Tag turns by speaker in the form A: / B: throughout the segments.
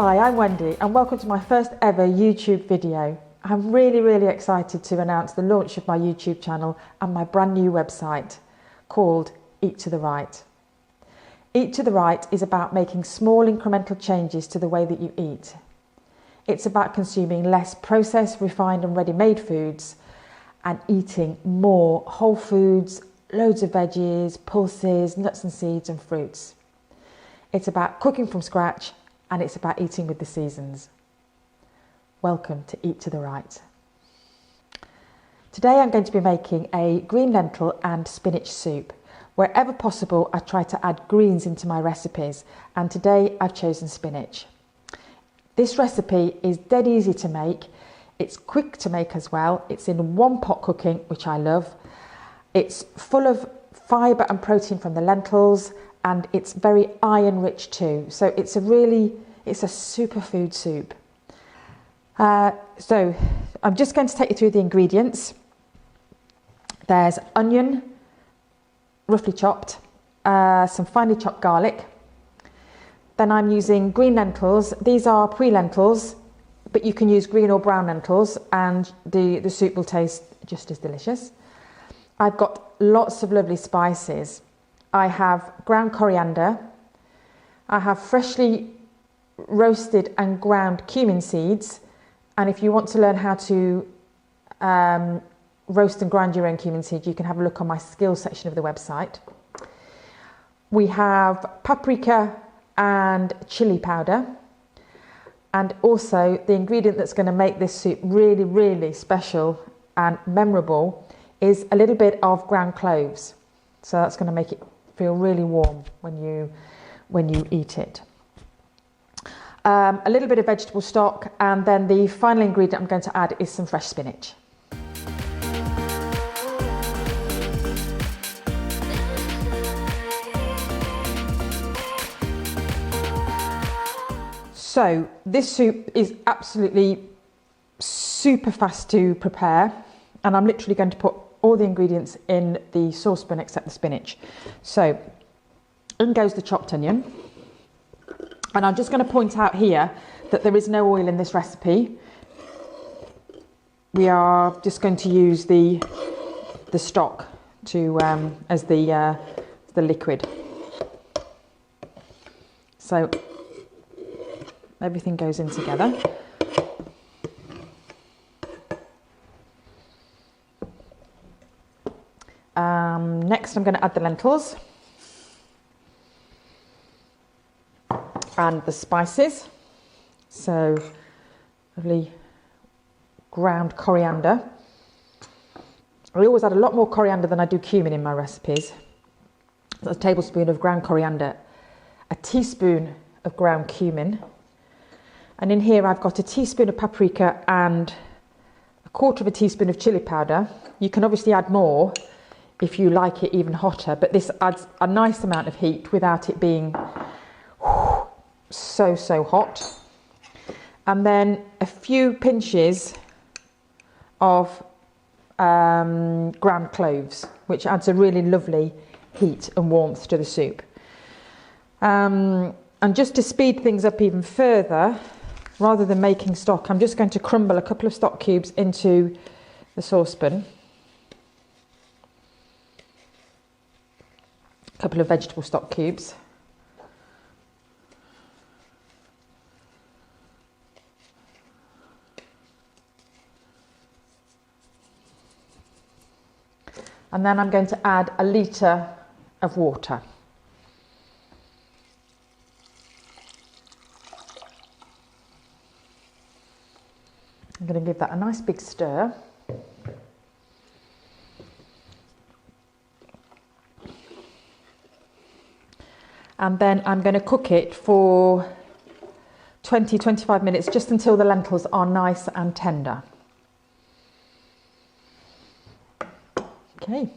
A: Hi, I'm Wendy and welcome to my first ever YouTube video. I'm really excited to announce the launch of my YouTube channel and my brand new website called Eat to the Right. Eat to the Right is about making small incremental changes to the way that you eat. It's about consuming less processed, refined and ready-made foods and eating more whole foods, loads of veggies, pulses, nuts and seeds and fruits. It's about cooking from scratch and it's about eating with the seasons. Welcome to Eat to the Right. Today I'm going to be making a green lentil and spinach soup. Wherever possible, I try to add greens into my recipes, and today I've chosen spinach. This recipe is dead easy to make. It's quick to make as well. It's in one pot cooking, which I love. It's full of fibre and protein from the lentils, and it's very iron rich too. So it's a superfood soup. So I'm just going to take you through the ingredients. There's onion, roughly chopped, some finely chopped garlic. Then I'm using green lentils. These are pre-lentils, but you can use green or brown lentils and the soup will taste just as delicious. I've got lots of lovely spices. I have ground coriander. I have freshly roasted and ground cumin seeds. And if you want to learn how to roast and grind your own cumin seeds, you can have a look on my skills section of the website. We have paprika and chili powder. And also the ingredient that's going to make this soup really special and memorable is a little bit of ground cloves. So that's going to make it feel really warm when you eat it. A little bit of vegetable stock, and then the final ingredient I'm going to add is some fresh spinach. So this soup is absolutely super fast to prepare, and I'm literally going to put all the ingredients in the saucepan except the spinach. So in goes the chopped onion. And I'm just going to point out here that there is no oil in this recipe. We are just going to use the stock to as the liquid. So everything goes in together. Next I'm going to add the lentils and the spices. So lovely ground coriander. I always add a lot more coriander than I do cumin in my recipes. That's a tablespoon of ground coriander, a teaspoon of ground cumin, and in here I've got a teaspoon of paprika and a quarter of a teaspoon of chili powder. You can obviously add more if you like it even hotter, but this adds a nice amount of heat without it being so hot. And then a few pinches of ground cloves, which adds a really lovely heat and warmth to the soup. And just to speed things up even further, rather than making stock, I'm just going to crumble a couple of stock cubes into the saucepan. A couple of vegetable stock cubes. And then I'm going to add a litre of water. I'm going to give that a nice big stir. And then I'm going to cook it for 20-25 minutes, just until the lentils are nice and tender. Okay.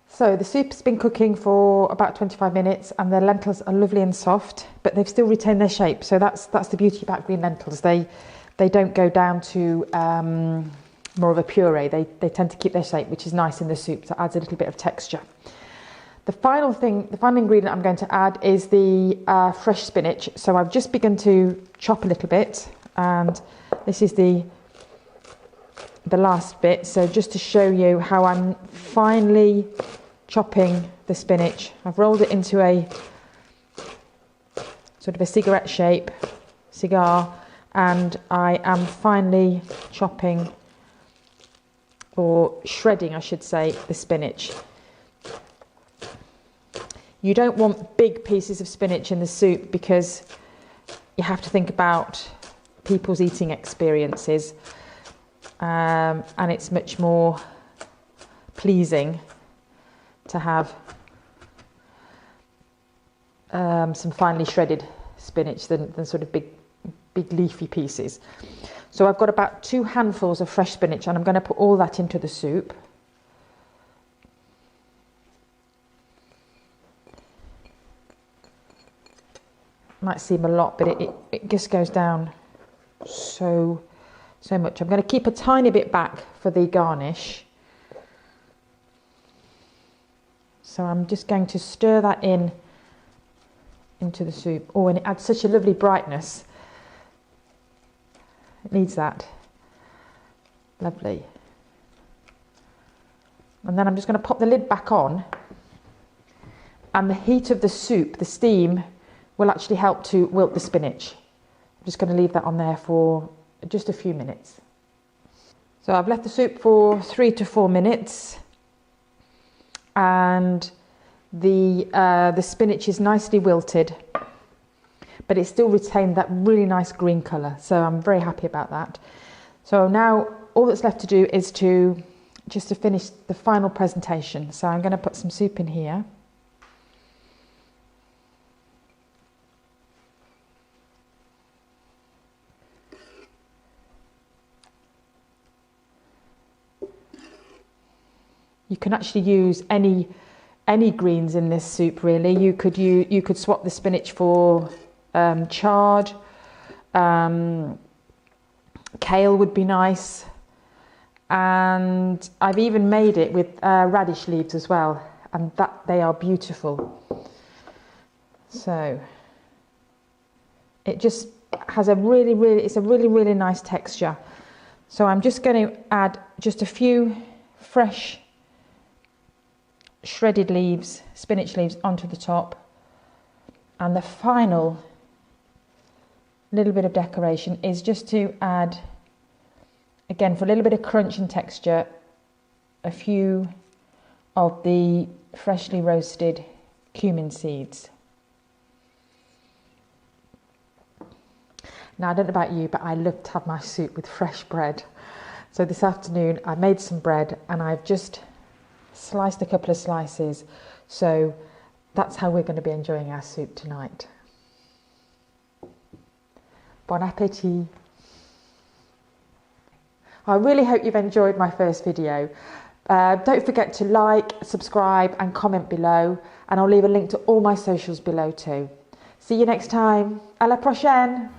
A: So the soup's been cooking for about 25 minutes and the lentils are lovely and soft, but they've still retained their shape. So that's the beauty about green lentils. They don't go down to more of a puree. They tend to keep their shape, which is nice in the soup. So it adds a little bit of texture. The final ingredient I'm going to add is the fresh spinach. So I've just begun to chop a little bit, and this is the last bit. So just to show you how I'm finely chopping the spinach, I've rolled it into a sort of a cigar, and I am finely chopping, or shredding I should say, the spinach. You don't want big pieces of spinach in the soup because you have to think about people's eating experiences, and it's much more pleasing to have some finely shredded spinach than sort of big leafy pieces. So I've got about 2 handfuls of fresh spinach, and I'm going to put all that into the soup. Might seem a lot, but it just goes down so much. I'm going to keep a tiny bit back for the garnish. So I'm just going to stir that into the soup. Oh, and it adds such a lovely brightness. It needs that. Lovely. And then I'm just going to pop the lid back on, and the heat of the soup, the steam, will actually help to wilt the spinach. I'm just going to leave that on there for just a few minutes. So I've left the soup for 3 to 4 minutes, and the spinach is nicely wilted, but it still retained that really nice green colour, so I'm very happy about that. So now all that's left to do is to finish the final presentation. So I'm going to put some soup in here. You can actually use any greens in this soup, really. You could swap the spinach for chard. Kale would be nice, and I've even made it with radish leaves as well, and they are beautiful. So it just has a really nice texture. So I'm just going to add just a few fresh shredded leaves, spinach leaves, onto the top, and the final little bit of decoration is just to add, again for a little bit of crunch and texture, a few of the freshly roasted cumin seeds. Now, I don't know about you, but I love to have my soup with fresh bread. So this afternoon I made some bread, and I've just sliced a couple of slices. So that's how we're going to be enjoying our soup tonight. Bon appétit. I really hope you've enjoyed my first video. Don't forget to like, subscribe and comment below, and I'll leave a link to all my socials below too. See you next time. À la prochaine.